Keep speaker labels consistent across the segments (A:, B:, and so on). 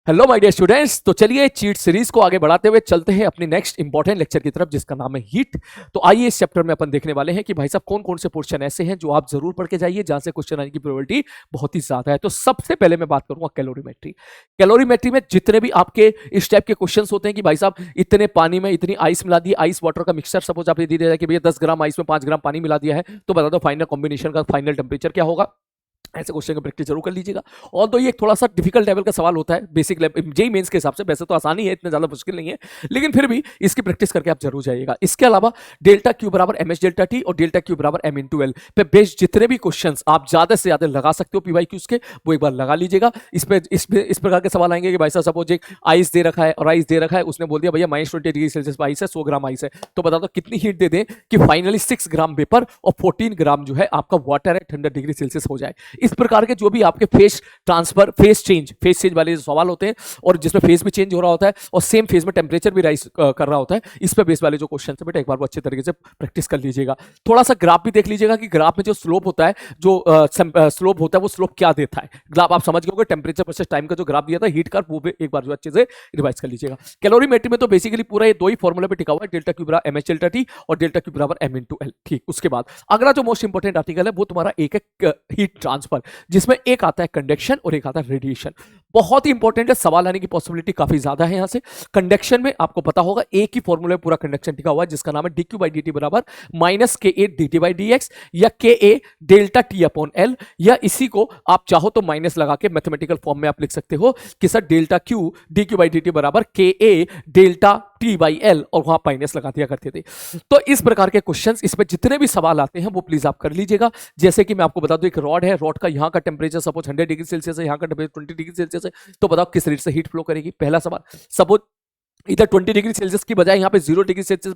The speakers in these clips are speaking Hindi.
A: Hello my dear students. तो चलिए चीट सीरीज को आगे बढ़ाते हुए चलते हैं अपनी नेक्स्ट इंपॉर्टेंट लेक्चर की तरफ, जिसका नाम है हीट। तो आइए इस चैप्टर में अपन देखने वाले हैं कि भाई साहब कौन कौन से क्वेश्चन ऐसे हैं जो आप जरूर पढ़ के जाइए, जहां से क्वेश्चन आने की प्रोबेबिलिटी बहुत ही ज्यादा है। तो सबसे पहले मैं बात करूंगा कैलोरीमेट्री। कैलोरीमेट्री में जितने भी आपके इस टाइप के क्वेश्चन होते हैं कि भाई साहब इतने पानी में इतनी आइस मिला दी, आइस वाटर का मिक्सचर सपोज आप ये दे दिया जाए कि भैया 10 ग्राम आइस में 5 ग्राम पानी मिला दिया है, तो बता दो फाइनल कॉम्बिनेशन का फाइनल टेम्परेचर क्या होगा। ऐसे क्वेश्चन की प्रैक्टिस जरूर कर लीजिएगा। और तो ये थोड़ा सा डिफिकल्ट लेवल का सवाल होता है बेसिक लेवल जेईई मेंस के हिसाब से, वैसे तो आसानी है, इतना ज्यादा मुश्किल नहीं है, लेकिन फिर भी इसकी प्रैक्टिस करके आप जरूर जाइएगा। इसके अलावा डेल्टा क्यू बराबर एम एच डेल्टा टी और डेल्टा क्यू बराबर एम इंटू एल पे बेस्ड जितने भी क्वेश्चन आप ज्यादा से ज्यादा लगा सकते हो पीवाई क्यूज के, वो एक बार लगा लीजिएगा। इस प्रकार के सवाल आएंगे कि भाई साहब सपोज एक आइस दे रखा है और आइस दे रखा है, उसने बोल दिया भैया -20°C आइस है, 100 ग्राम आइस है, तो बता दो कितनी हीट दे दें कि फाइनली 6 ग्राम वेपर और 14 ग्राम जो है आपका वाटर है 100°C हो जाए। इस प्रकार के जो भी आपके फेस ट्रांसफर, फेस चेंज वाले जो सवाल होते हैं और जिसमें फेस भी चेंज हो रहा होता है और सेम फेस में टेम्परेचर भी राइज कर रहा होता है, इस पे बेस वाले जो क्वेश्चन है बेटा एक बार वो अच्छे तरीके से प्रैक्टिस कर लीजिएगा। थोड़ा सा ग्राफ भी देख लीजिएगा कि ग्राफ में जो स्लोप होता है, जो स्लोप होता है वो स्लोप क्या देता है। ग्राफ आप समझ गए टेम्परेचर वर्सेस टाइम का जो ग्राफ दिया था हीट का, वो भी एक बार जो अच्छे से रिवाइज कर लीजिएगा। कैलोरीमेट्री में तो बेसिकली पूरा ये दो ही फॉर्मूले पे टिका हुआ है, डेल्टा क्यू बराबर एम एच डेल्टा टी और डेल्टा क्यू बराबर एम इंटू एल। ठीक, उसके बाद अगला जो मोस्ट इंपोर्टेंट आर्टिकल है वो तुम्हारा एक है हीट ट्रांसफर, जिसमें एक आता है कंडक्शन और एक आता है रेडिएशन। बहुत ही इंपॉर्टेंट है, सवाल आने की पॉसिबिलिटी काफी ज्यादा है यहां से। कंडक्शन में आपको पता होगा एक ही फॉर्मूला पूरा कंडक्शन टिका हुआ है, जिसका नाम है dq बाई dt बराबर -ka dt बाई dx या ka delta t upon l, या इसी को आप चाहो तो माइनस लगा के मैथमेटिकल फॉर्म में आप लिख सकते हो कि sir delta q dq by dt बराबर ka delta t by l, और वहां माइनस लगा दिया करते थे। तो इस प्रकार के क्वेश्चंस, इस पे जितने भी सवाल आते हैं वो प्लीज आप कर लीजिएगा। जैसे कि मैं आपको बता दूं एक रॉड है, रॉड का यहाँ का टेम्परेचर सपोज 100°C है, यहाँ का टेम्परेचर 20°C है, तो बताओ किस रेट से हीट फ्लो करेगी। पहला सवाल, सपोज इधर 20°C की बजाय यहाँ पे 0°C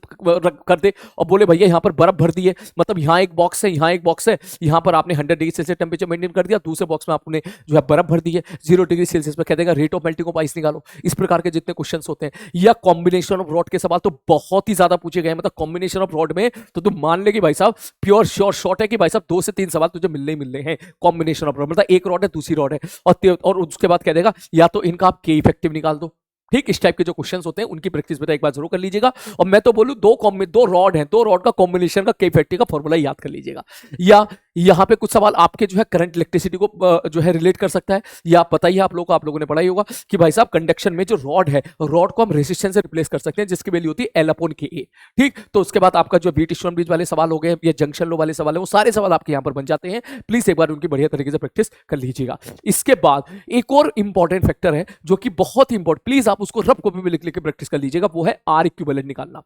A: कर दे और बोले भैया यहाँ पर बर्फ भर दी है, मतलब यहाँ एक बॉक्स है, यहाँ एक बॉक्स है, यहाँ पर आपने 100°C टेम्परेचर मेंटेन कर दिया, दूसरे बॉक्स में आपने जो है बर्फ भर दी है 0°C पे, कह देगा rate of melting of ice निकालो। इस प्रकार के जितने क्वेश्चंस होते हैं, या कॉम्बिनेशन ऑफ रॉड के सवाल तो बहुत ही ज्यादा पूछे गए, मतलब कॉम्बिनेशन ऑफ रॉड में तो तुम मान ले कि भाई साहब प्योर श्योर शॉर्ट है कि भाई साहब 2 से 3 सवाल तुझे मिलने ही मिलने हैं कॉम्बिनेशन ऑफ रॉड, मतलब एक रॉड है दूसरी रॉड है, और उसके बाद कह देगा या तो इनका आप के इफेक्टिव निकाल दो। ठीक, इस टाइप के जो क्वेश्चंस होते हैं उनकी प्रैक्टिस बेटा एक बार जरूर कर लीजिएगा। और मैं तो बोलूं दो रॉड हैं, दो रॉड का कॉम्बिनेशन का के इफेक्टिव का फॉर्मूला याद कर लीजिएगा। या यहां पे कुछ सवाल आपके जो है करंट इलेक्ट्रिसिटी को जो है रिलेट कर सकता है, या पता ही है आप लोगों को, आप लोगों ने पढ़ा ही होगा कि भाई साहब कंडक्शन में जो रॉड है, रॉड को हम रेजिस्टेंस से रिप्लेस कर सकते हैं, जिसकी वैल्यू होती है L अपॉन के ए। ठीक, तो उसके बाद आपका जो बीट स्टोन ब्रिज वाले सवाल हो गए या जंक्शन लो वाले सवाल है, वो सारे सवाल आपके यहां पर बन जाते हैं। प्लीज एक बार उनकी बढ़िया तरीके से प्रैक्टिस कर लीजिएगा। इसके बाद एक और इंपॉर्टेंट फैक्टर है जो कि बहुत ही इंपॉर्टेंट, प्लीज आप उसको रफ कॉपी में लिख के प्रैक्टिस कर लीजिएगा, वो है आर इक्विवेलेंट निकालना।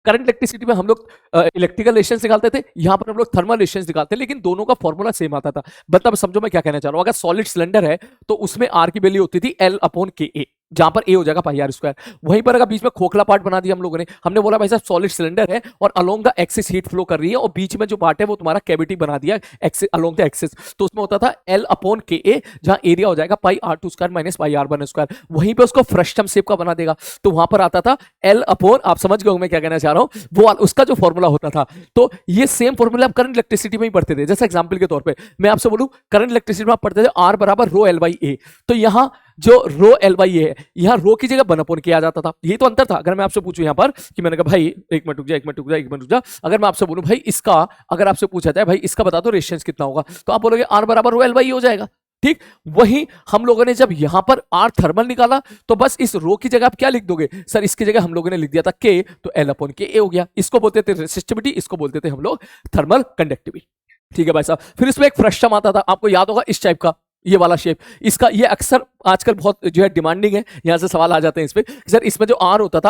A: करंट इलेक्ट्रिसिटी में हम लोग इलेक्ट्रिकल रेजिस्टेंस निकालते थे, यहां पर हम लोग थर्मल रेजिस्टेंस निकालते हैं, लेकिन दोनों का फॉर्मूला सेम आता था। मतलब समझो मैं क्या कहना चाह रहा हूं, अगर सॉलिड सिलेंडर है तो उसमें आर की वैल्यू होती थी L अपॉन के ए, जहां पर ए हो जाएगा पाई आर स्क्वायर। वहीं पर अगर बीच में खोखला पार्ट बना दिया हम लोगों ने, हमने बोला भाई साहब सॉलिड सिलेंडर है और along the axis heat flow कर रही है, और बीच में जो पार्ट है वो तुम्हारा कैविटी बना दिया एक्सिस अलोंग द एक्सिस, तो उसमें होता था L अपॉन के ए, जहां एरिया हो जाएगा pi R two square minus pi R one square. वहीं पे उसको फ्रस्टम शेप का बना देगा, तो वहां पर आता था L अपॉन, आप समझ गए मैं क्या कहना चाह रहा हूं, वो उसका जो फॉर्मूला होता था। तो ये सेम फॉर्मूला आप करंट इलेक्ट्रिसिटी में ही पढ़ते थे। जैसे एग्जांपल के तौर पे मैं आपसे बोलूं करंट इलेक्ट्रिसिटी में आप पढ़ते थे R बराबर रो L बाई ए, तो यहां जो रो L बाई ए है, यहां रो की जगह वन अपॉन के आ जाता था। यही तो अंतर था। अगर मैं आपसे पूछूं यहां पर कि मैंने कहा भाई एक मिनट रुक जा, एक मिनट रुक जा, एक मिनट रुक जा, अगर मैं आपसे बोलूं भाई इसका, अगर आपसे पूछा जाए भाई इसका बता दो रेजिस्टेंस कितना होगा, तो आप बोलोगे R बराबर रो L बाई ए हो जाएगा। ठीक, वहीं हम लोगों ने जब यहां पर आर थर्मल निकाला, तो बस इस रो की जगह आप क्या लिख दोगे, सर इसकी जगह हम लोगों ने लिख दिया था के, तो L अपॉन के ए हो गया। इसको बोलते थे रेसिस्टिविटी, इसको बोलते थे हम लोग थर्मल कंडक्टिविटी। ठीक है भाई साहब, फिर इसमें एक फ्रस्टम आता था, आपको याद होगा इस टाइप का, ये वाला शेप, इसका ये अक्सर आजकल बहुत जो है डिमांडिंग है, यहां से सवाल आ जाते हैं इस पे, सर इसमें जो आर होता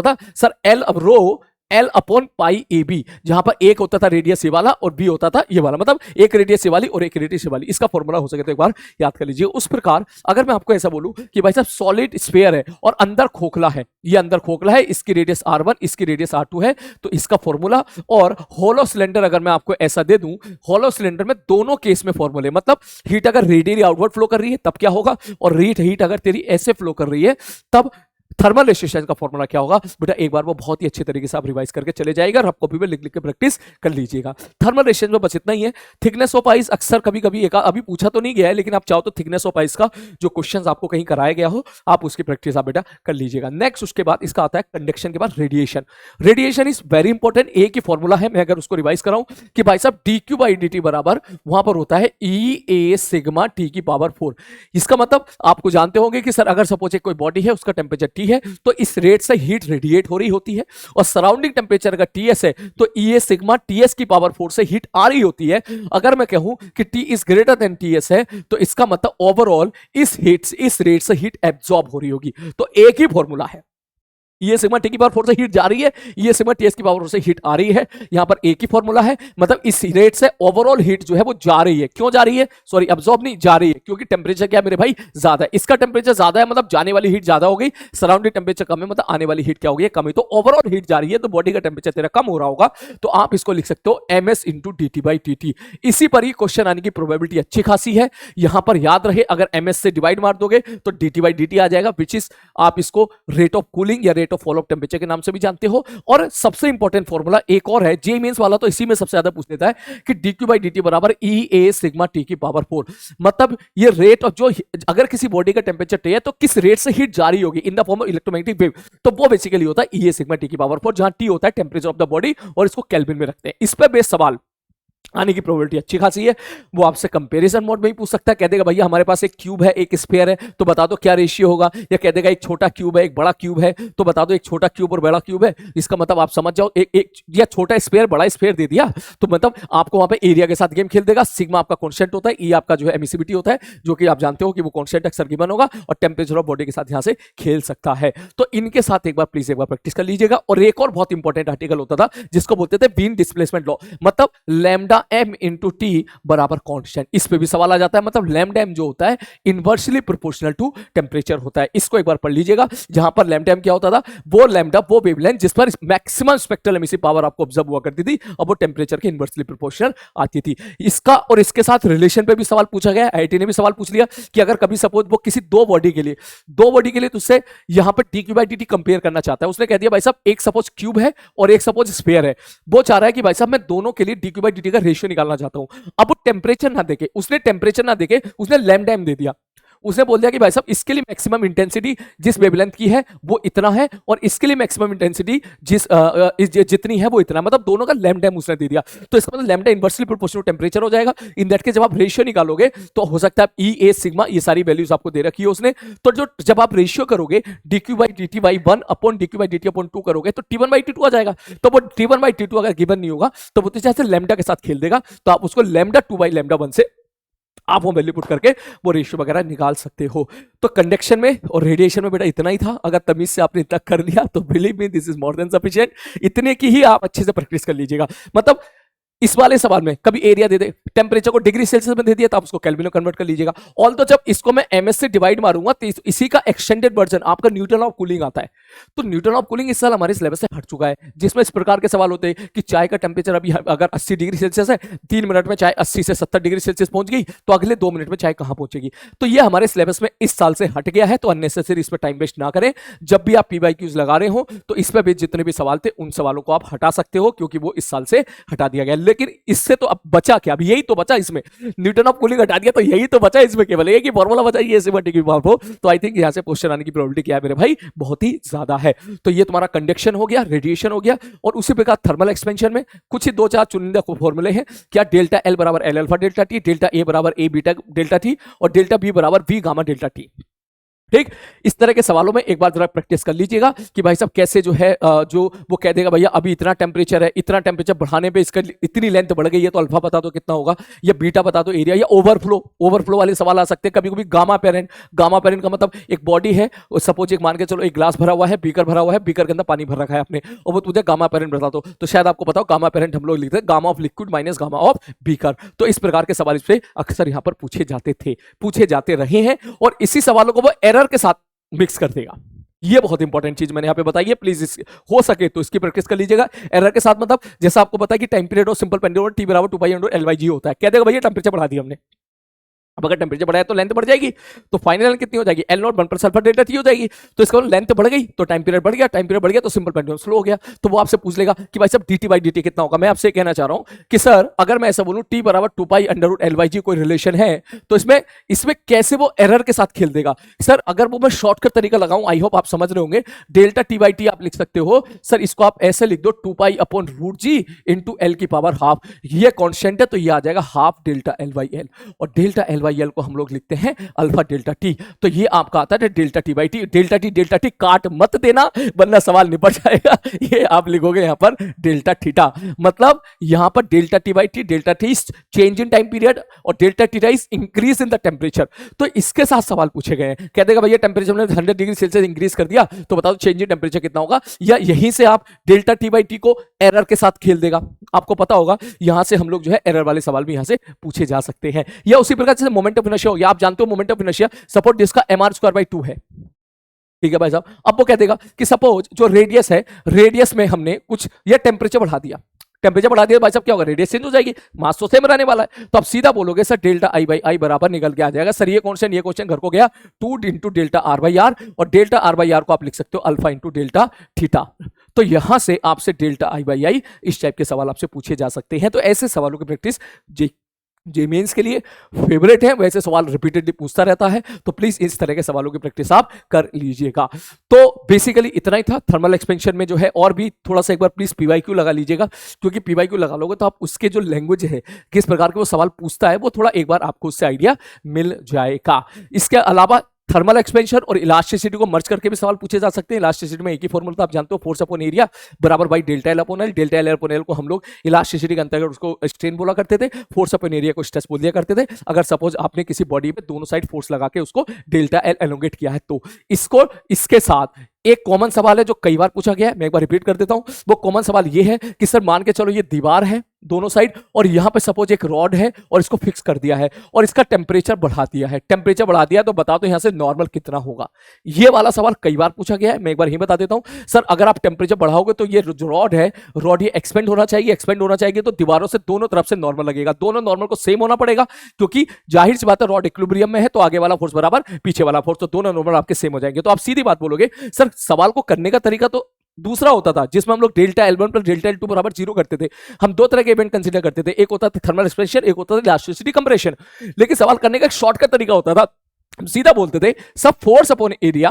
A: था सर L अब rho L upon pi A B, जहां पर एक होता था रेडियस ये वाला और बी होता था ये वाला, मतलब एक रेडियस ये वाली और एक रेडियस ये वाली। इसका फॉर्मूला हो सके तो एक बार याद कर लीजिए। उस प्रकार अगर मैं आपको ऐसा बोलूं कि भाई साहब सॉलिड स्फीयर है और अंदर खोखला है, ये अंदर खोखला है, इसकी रेडियस R1, इसकी रेडियस R2 है, तो इसका फॉर्मूला, और होलो सिलेंडर अगर मैं आपको ऐसा दे दूं, होलो सिलेंडर में दोनों केस में फॉर्मूले, मतलब हीट अगर रेडियली आउटवर्ड फ्लो कर रही है तब क्या होगा, और हीट अगर तेरी ऐसे फ्लो कर रही है तब थर्मल रेजिस्टेंस का फॉर्मूला क्या होगा बेटा, एक बार वो बहुत ही अच्छे तरीके से आप रिवाइज करके चले जाएगा और आप कॉपी में लिख लिख के प्रैक्टिस कर लीजिएगा। थर्मल रेजिस्टेंस में बस इतना ही है। थिकनेस ऑफ आइस अक्सर कभी कभी अभी पूछा तो नहीं गया है, लेकिन आप चाहो तो थिकनेस ऑफ आइस का जो क्वेश्चन आपको कहीं कराया गया हो आप उसकी प्रैक्टिस आप बेटा कर लीजिएगा। नेक्स्ट उसके बाद इसका आता है कंडक्शन के बाद radiation. Radiation is very important. A की फॉर्मूला है, मैं अगर उसको रिवाइज कराऊं कि भाई साहब dq बाई dt बराबर वहां पर होता है E a सिग्मा t की पावर 4। इसका मतलब आपको जानते होंगे कि सर अगर सपोज एक कोई बॉडी है उसका टेम्परेचर T है तो इस रेट से हीट रेडिएट हो रही होती है, और सराउंडिंग टेम्परेचर अगर Ts है तो E a सिग्मा Ts की पावर 4 से हीट आ रही होती है। अगर मैं कहूं कि T is greater than Ts है तो इसका मतलब ओवरऑल इस रेट से हीट एब्जॉर्ब हो रही होगी। तो एक ही फॉर्मूला है, ये सिग्मा टी की पावर 4 से हीट जा रही है, ये सिग्मा टीएस की पावर 4 से हीट आ रही है। यहां पर एक ही फॉर्मूला है, मतलब इस रेट से ओवरऑल हीट जो है वो जा रही है। क्यों जा रही है, सॉरी अब्सॉर्ब नहीं, जा रही है क्योंकि टेम्परेचर क्या है मेरे भाई, ज्यादा है। इसका टेम्परेचर ज्यादा है मतलब जाने वाली हीट ज्यादा हो गई, सराउंडिंग टेम्परेचर कम है मतलब आने वाली हीट क्या हो गई, कम है। तो ओवरऑल हीट जा रही है तो बॉडी का टेम्परेचर तेरा कम हो रहा होगा, तो आप इसको लिख सकते हो ms into D T by T T. इसी पर ही क्वेश्चन आने की प्रोबेबिलिटी अच्छी खासी है। यहां पर याद रहे अगर ms से डिवाइड मार दोगे तो D T by D T आ जाएगा, विच इज आप इसको रेट ऑफ कूलिंग या rate of fall of temperature नाम से भी जानते हो। और सबसे इंपॉर्टेंट फॉर्मूला एक और है, जे मेंस वाला तो इसी में सबसे ज्यादा पूछ लेता है कि dq बाई dt बराबर E a सिग्मा t की पावर 4। मतलब ये रेट ऑफ जो अगर किसी बॉडी का टेम्परेचर T है तो किस रेट से हीट जारी होगी in the form of electromagnetic wave, तो वो बेसिकली होता है E a सिग्मा t की पावर 4, जहां T होता है टेम्परेचर ऑफ द बॉडी और इसको केल्विन में रखते हैं। इस पे बेस सवाल आने की प्रोबेबिलिटी अच्छी खासी है। वो आपसे कंपैरिजन मोड में ही पूछ सकता है, कह देगा भैया हमारे पास एक क्यूब है एक स्फीयर है तो बता दो क्या रेशियो होगा, या कह देगा एक छोटा क्यूब है एक बड़ा क्यूब है तो बता दो एक छोटा क्यूब और बड़ा क्यूब है। इसका मतलब आप समझ जाओ एक या छोटा स्फीयर बड़ा स्फीयर दे दिया तो मतलब आपको वहां पे एरिया के साथ गेम खेल देगा। सिग्मा आपका कॉन्स्टेंट होता है, ई आपका जो है एमिसिविटी होता है जो कि आप जानते हो कि वो कॉन्स्टेंट अक्सर गिवन होगा, और टेम्परेचर ऑफ बॉडी के साथ यहां से खेल सकता है। तो इनके साथ एक बार प्लीज एक बार प्रैक्टिस कर लीजिएगा। और एक और बहुत इंपॉर्टेंट आर्टिकल होता था जिसको बोलते थे बीन डिस्प्लेसमेंट लॉ, मतलब लैम्डा एम इंटू टी बराबर कांस्टेंट। इस पे भी सवाल आ जाता है, मतलब लैम्डा एम जो होता है इनवर्सली प्रोपोर्शनल टू टेम्परेचर होता है। इसको एक बार पढ़ लीजिएगा, जहां पर लैम्डा एम क्या होता था, वो लैम्डा वो वेवलेंथ जिस पर मैक्सिमम स्पेक्ट्रल एमिसिव पावर आपको ऑब्जर्व हुआ करती थी और वो टेम्परेचर के इनवर्सली प्रोपोर्शनल आती थी। इसका और इसके साथ रिलेशन पे भी सवाल पूछा गया, आईआईटी ने भी सवाल पूछ लिया कि अगर कभी सपोज वो किसी दो बॉडी के लिए तुझसे यहां पर D Q by D T compare करना चाहता है। उसने कह दिया भाई साहब एक सपोज क्यूब है और एक सपोज स्फीयर है, वो चाह रहा है कि भाई साहब मैं दोनों के लिए D Q by D T का रेशियो निकालना चाहता हूं। अब वो टेम्परेचर ना देके उसने लैम्डा एम दे दिया। उसने बोल दिया कि भाई साहब इसके लिए मैक्सिमम इंटेंसिटी जिस वेवलेंथ की है वो इतना है और इसके लिए मैक्सिमम इंटेंसिटी जितनी है वो इतना, मतलब दोनों का लैम्डा एम उसने दे दिया। तो इसका मतलब लैम्डा इनवर्सली प्रोपोर्शनल टेम्परेचर हो जाएगा। इन दैट के जब आप रेशियो निकालोगे तो हो सकता है ई ए सिग्मा, ये सारी वैल्यूज आपको दे रखी है उसने, तो जो जब आप रेशियो करोगे D Q by D T by 1 upon D Q by D T upon 2 करोगे तो T one by T two आ जाएगा। तो वो T one by T two अगर गिवन नहीं होगा तो वो जैसे लैम्डा के साथ खेल देगा, तो आप उसको लैम्डा 2 बाई लैम्डा 1 से आप वो वैल्यू पुट करके वो रेशियो वगैरह निकाल सकते हो। तो कंडक्शन में और रेडिएशन में बेटा इतना ही था। अगर तमीज से आपने इतना कर लिया तो believe me this is more than sufficient. इतने की ही आप अच्छे से प्रैक्टिस कर लीजिएगा। मतलब इस वाले सवाल में कभी एरिया दे दे, टेम्परेचर को डिग्री सेल्सियस में दे दिया तो आप उसको केल्विन में कन्वर्ट कर लीजिएगा। ऑल तो जब इसको मैं एमएस से डिवाइड मारूंगा तो इसी का एक्सटेंडेड वर्जन आपका न्यूटन ऑफ कूलिंग आता है। तो न्यूटन ऑफ कूलिंग इस साल हमारे सिलेबस से हट चुका है, जिसमें इस प्रकार के सवाल होते हैं कि चाय का टेम्परेचर अभी अगर 80 डिग्री सेल्सियस है, 3 मिनट में चाय 80 से 70 डिग्री सेल्सियस पहुंच गई तो अगले 2 मिनट में चाय कहां पहुंचेगी। तो ये हमारे सिलेबस में इस साल से हट गया है, तो अननेसेसरी इस पर टाइम वेस्ट ना करें। जब भी आप पीवाईक्यूज लगा रहे हो तो इस पर भी जितने भी सवाल थे उन सवालों को आप हटा सकते हो, क्योंकि वो इस साल से हटा दिया गया। लेकिन इससे तो अब बचा क्या, अब यही तो बचा इसमें, न्यूटन ऑफ कूलिंग हटा दिया तो यही तो बचा इसमें, केवल एक ही फॉर्मूला बचा ये सिमेट्रिक विभाव। तो आई थिंक यहां से क्वेश्चन आने की प्रोबेबिलिटी क्या है मेरे भाई, बहुत ही ज्यादा है। तो ये तुम्हारा कंडक्शन हो गया, रेडिएशन हो गया, और उसी प्रकार थर्मल एक्सपेंशन में कुछ ही 2-4 चुनिंदा फॉर्मूले हैं। क्या, डेल्टा एल बराबर L alpha delta T, delta A बराबर ए बीटा डेल्टा टी, और डेल्टा बी बराबर बी गामा डेल्टा टी। ठीक, इस तरह के सवालों में एक बार जरा प्रैक्टिस कर लीजिएगा कि भाई साहब कैसे जो है जो वो कह देगा भैया अभी इतना टेम्परेचर है, इतना टेम्परेचर बढ़ाने पे इसका इतनी लेंथ बढ़ गई है तो अल्फा बता दो कितना होगा, या बीटा बता दो एरिया, या ओवरफ्लो वाले सवाल आ सकते हैं। कभी कभी गामा पेरेंट का मतलब एक बॉडी है, सपोज एक मान के चलो एक ग्लास भरा हुआ है, बीकर भरा हुआ है, बीकर के अंदर पानी भर रखा है आपने, और वो तुझे गामा पेरेंट बता दो, तो शायद आपको बताओ गामा पेरेंट हम लोग लिखते हैं gamma of liquid minus gamma of beaker. तो इस प्रकार के सवाल इससे अक्सर यहां पर पूछे जाते रहे हैं, और इसी सवालों को वो एरर के साथ मिक्स कर देगा। ये बहुत इंपॉर्टेंट चीज मैंने यहां पे बताई है, प्लीज हो सके तो इसकी प्रैक्टिस कर लीजिएगा। एरर के साथ मतलब जैसा आपको पता है कि टाइम पीरियड और सिंपल पेंडुलम टी बराबर 2 पाई अंडर एल बाई जी होता है, कह देगा भैया टेम्परेचर बढ़ा दिया हमने, अब अगर टेम्परेचर बढ़ाया तो लेंथ बढ़ जाएगी, तो फाइनल कितनी हो जाएगी, L not 1 plus alpha delta T हो जाएगी। तो इसका मतलब लेंथ बढ़ गई तो टाइम पीरियड बढ़ गया, टाइम पीरियड बढ़ गया तो सिंपल पेंडुलम स्लो हो गया। तो वो आपसे पूछ लेगा कि भाई साहब dt बाई dt कितना होगा। मैं आपसे कहना चाह रहा हूं कि सर अगर मैं ऐसा बोलूं t बराबर 2 पाई अंडर रूट LYG कोई रिलेशन है, तो इसमें कैसे वो एरर के साथ खेल देगा। सर अगर वो मैं शॉर्टकट तरीका लगाऊं, आई होप आप समझ रहे होंगे, डेल्टा टी बाई टी आप लिख सकते हो सर, इसको आप ऐसे लिख दो 2 पाई अपॉन रूट जी इंटू एल की पावर हाफ, ये कॉन्स्टेंट है तो ये आ जाएगा half delta L by L, और डेल्टा एल बाई एल को हम लोग लिखते हैं अल्फा डेल्टा टी। तो ये आपका आता है delta T by T. Delta T काट मत देना वरना सवाल निपट जाएगा। ये आप लिखोगे यहां पर डेल्टा थीटा, मतलब यहां पर delta T by T, delta T change in time period और delta theta is increase in the temperature. तो इसके साथ सवाल पूछे गए हैं, कह देगा भैया टेम्परेचर में 100 डिग्री सेल्सियस इंक्रीज कर दिया तो बताओ चेंज इन टेम्परेचर कितना होगा, या यहीं से आप डेल्टा टी बाई टी को एरर के साथ खेल देगा। आपको पता होगा यहां से हम लोग जो है एरर वाले सवाल भी यहां से पूछे जा सकते हैं। या उसी प्रकार से मोमेंट ऑफ इनर्शिया हो गया, आप जानते हो मोमेंट ऑफ इनर्शिया सपोर्ट जिसका mr²/2 है, ठीक है भाई साहब। अब वो कह देगा कि सपोज जो रेडियस है, रेडियस में हमने कुछ ये टेम्परेचर बढ़ा दिया, टेम्परेचर बढ़ा दिया भाई साहब क्या होगा, रेडियस चेंज हो जाएगी, मास तो सेम रहने वाला है। तो आप सीधा बोलोगे sir delta I by I बराबर निकल के आ जाएगा। सर ये क्वेश्चन घर को गया 2 into delta R by R, और डेल्टा आर बाई आर को आप लिख सकते हो अल्फा इंटू डेल्टा थीटा। तो यहां से आपसे डेल्टा आई बाई आई इस टाइप के सवाल आपसे पूछे जा सकते हैं। तो ऐसे सवालों की प्रैक्टिस जे मेंस के लिए फेवरेट है, वैसे सवाल रिपीटेडली पूछता रहता है, तो प्लीज इस तरह के सवालों की प्रैक्टिस आप कर लीजिएगा। तो बेसिकली इतना ही था थर्मल एक्सपेंशन में जो है, और भी थोड़ा सा एक बार प्लीज पीवाईक्यू लगा लीजिएगा, क्योंकि पीवाईक्यू लगा लोगे तो आप उसके जो लैंग्वेज है, किस प्रकार के वो सवाल पूछता है, वो थोड़ा एक बार आपको उससे आइडिया मिल जाएगा। इसके अलावा थर्मल एक्सपेंशन और इलास्टिसिटी को मर्ज करके भी सवाल पूछे जा सकते हैं। इलास्टिसिटी में एक ही फॉर्मूला था, आप जानते हो, फोर्स अपॉन एरिया बराबर by delta L upon L. Delta L upon L को हम लोग इलास्टिसिटी के अंतर्गत उसको स्ट्रेन बोला करते थे, फोर्स अपॉन एरिया को स्ट्रेस बोल दिया करते थे। अगर सपोज आपने किसी बॉडी पे दोनों साइड फोर्स लगा के उसको डेल्टा एल एलोंगेट किया है, तो इसको इसके साथ एक कॉमन सवाल है जो कई बार पूछा गया है, मैं एक बार रिपीट कर देता हूं। वो कॉमन सवाल ये है कि सर मान के चलो ये दीवार है दोनों साइड, और यहां पे सपोज एक रॉड है और इसको फिक्स कर दिया है और इसका टेम्परेचर बढ़ा दिया है, टेम्परेचर बढ़ा दिया तो बताओ तो यहां से नॉर्मल कितना होगा। ये वाला सवाल कई बार पूछा गया है, मैं एक बार ही बता देता हूं। सर अगर आप टेम्परेचर बढ़ाओगे तो ये जो रॉड है, रॉड ये एक्सपेंड होना चाहिए, एक्सपेंड होना चाहिए तो दीवारों से दोनों तरफ से नॉर्मल लगेगा, दोनों नॉर्मल को सेम होना पड़ेगा, क्योंकि जाहिर सी बात है रॉड इक्विलिब्रियम में है तो आगे वाला फोर्स बराबर पीछे वाला फोर्स, तो दोनों नॉर्मल आपके सेम हो जाएंगे। तो आप सीधी बात बोलोगे सर सवाल को करने का तरीका तो दूसरा होता था, जिसमें हम लोग delta L1 plus delta L2 बराबर 0 करते थे। हम दो तरह के इवेंट कंसीडर करते थे, एक होता था थर्मल एक्सपेंशन, एक होता था इलास्टिसिटी कंप्रेशन। लेकिन सवाल करने का एक शॉर्टकट तरीका होता था, हम सीधा बोलते थे सब फोर्स अपॉन एरिया,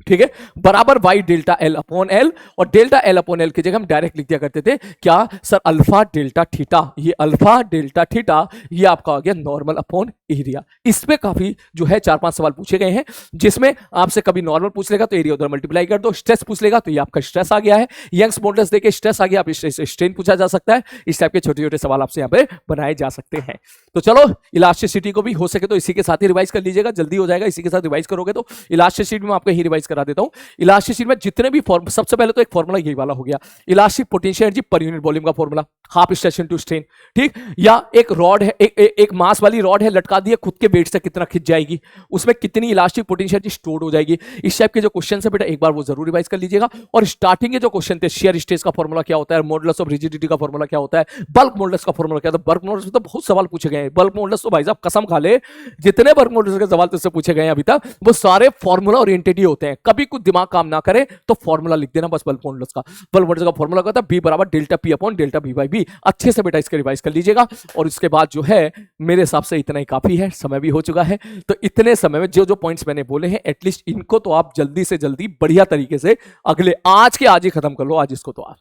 A: ठीक है, बराबर by delta L upon L, और डेल्टा एल अपॉन एल की जगह हम डायरेक्ट लिख दिया करते थे क्या सर अल्फा डेल्टा थीटा। ये अल्फा डेल्टा थीटा ये आपका हो गया नॉर्मल अपॉन एरिया। इस पे काफी जो है 4-5 सवाल पूछे गए हैं, जिसमें आपसे कभी नॉर्मल पूछ लेगा तो एरिया उधर मल्टीप्लाई कर दो, स्ट्रेस पूछ लेगा तो ये आपका स्ट्रेस आ गया है, यंग्स मॉडुलस देके स्ट्रेस आ गया, आप स्ट्रेन पूछा जा सकता है। इस टाइप के छोटे छोटे सवाल आपसे यहाँ पे बनाए जा सकते हैं। तो चलो इलास्टिसिटी को भी हो सके तो इसी के साथ ही रिवाइज कर लीजिएगा, जल्दी हो जाएगा, इसी के साथ रिवाइज करोगे तो। इलास्टिसिटी में आपको ही रिवाइज करा देता हूं। इलास्टिसिटी में जितने भी फॉर्म, सबसे पहले तो एक फॉर्मूला यही वाला हो गया, elastic potential energy per unit volume का formula, half stress into strain, ठीक। या एक रॉड है, एक मास वाली रॉड है, लटका दी है, खुद के वेट से कितना खिंच जाएगी, उसमें कितनी इलास्टिक पोटेंशियल एनर्जी स्टोर हो जाएगी। इस टाइप के जो क्वेश्चन है बेटा एक बार वो जरूर रिवाइज कर लीजिएगा। और स्टार्टिंग के जो क्वेश्चन थे, शियर स्ट्रेस का फॉर्मूला क्या होता है, मॉडुलस ऑफ रिजिडिटी का फॉर्मूला क्या होता है, बल्क मॉडुलस का फॉर्मूला क्या होता है। बल्क मॉडुलस में तो बहुत सवाल पूछे गए हैं, बल्क मॉडुलस तो भाई साहब कसम खा ले, जितने बल्क मॉडुलस के सवाल तुझसे पूछे गए हैं अभी तक वो सारे फॉर्मूला ओरिएंटेड ही होते हैं। कभी कुछ दिमाग काम ना करे तो फॉर्मूला लिख देना बस बल्क मॉडुलस का। बल्क मॉडुलस का फॉर्मूला क्या होता है, बी बराबर delta P upon delta B by B. अच्छे से बेटा इसका रिवाइज कर लीजिएगा। और इसके बाद जो है मेरे हिसाब से इतना ही काफी है, समय भी हो चुका है। तो इतने समय में जो जो पॉइंट्स मैंने बोले हैं एटलीस्ट इनको तो आप जल्दी से जल्दी बढ़िया तरीके से अगले आज के आज ही खत्म कर लो। आज इसको तो आप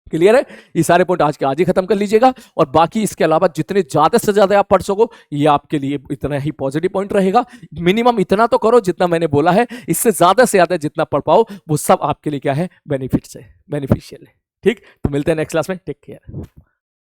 A: क्लियर है, ये सारे पॉइंट आज के आज ही खत्म कर लीजिएगा। और बाकी इसके अलावा जितने ज्यादा से ज्यादा आप पढ़ सको ये आपके लिए इतना ही पॉजिटिव पॉइंट रहेगा। मिनिमम इतना तो करो जितना मैंने बोला है, इससे ज्यादा से ज्यादा जितना पढ़ पाओ वो सब आपके लिए क्या है, बेनिफिट्स है, बेनिफिशियल है। ठीक, तो मिलते हैं नेक्स्ट क्लास में, टेक केयर।